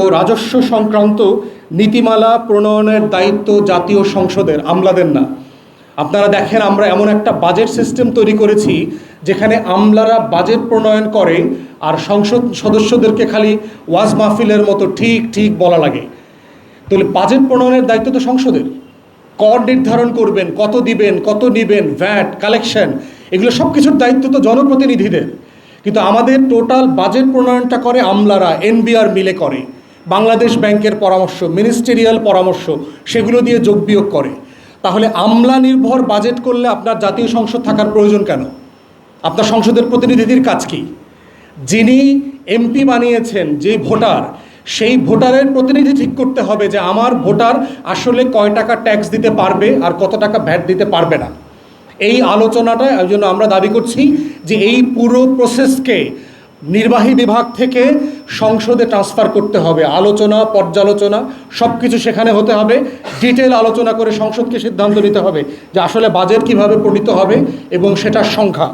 রাজস্ব সংক্রান্ত নীতিমালা প্রণয়নের দায়িত্ব জাতীয় সংসদের, আমলাদের না। আপনারা দেখেন, আমরা এমন একটা বাজেট সিস্টেম তৈরি করেছি যেখানে আমলারা বাজেট প্রণয়ন করে আর সংসদ সদস্যদেরকে খালি ওয়াজ মাহফিলের মতো ঠিক ঠিক বলা লাগে। তাহলে বাজেট প্রণয়নের দায়িত্ব তো সংসদের। কর নির্ধারণ করবেন, কত দিবেন, কত নিবেন, ভ্যাট কালেকশন, এগুলো সব কিছুর দায়িত্ব তো জনপ্রতিনিধিদের। কিন্তু আমাদের টোটাল বাজেট প্রণয়নটা করে আমলারা, এনবিআর মিলে করে, বাংলাদেশ ব্যাংকের পরামর্শ, মিনিস্টেরিয়াল পরামর্শ, সেগুলো দিয়ে যোগ বিয়োগ করে। তাহলে আমলা নির্ভর বাজেট করলে আপনার জাতীয় সংসদ থাকার প্রয়োজন কেন? আপনার সংসদের প্রতিনিধিদের কাজ কি? যিনি এমপি বানিয়েছেন, যে ভোটার, সেই ভোটারের প্রতিনিধি ঠিক করতে হবে যে আমার ভোটার আসলে কয় টাকা ট্যাক্স দিতে পারবে আর কত টাকা ভ্যাট দিতে পারবে না। এই আলোচনাটা এই জন্য আমরা দাবি করছি যে এই পুরো প্রসেসকে নির্বাহী বিভাগ থেকে সংসদে ট্রান্সফার করতে হবে। আলোচনা, পর্যালোচনা সব কিছু সেখানে হতে হবে। ডিটেল আলোচনা করে সংসদকে সিদ্ধান্ত নিতে হবে যে আসলে বাজেট কীভাবে প্রণীত হবে এবং সেটার সংখ্যা।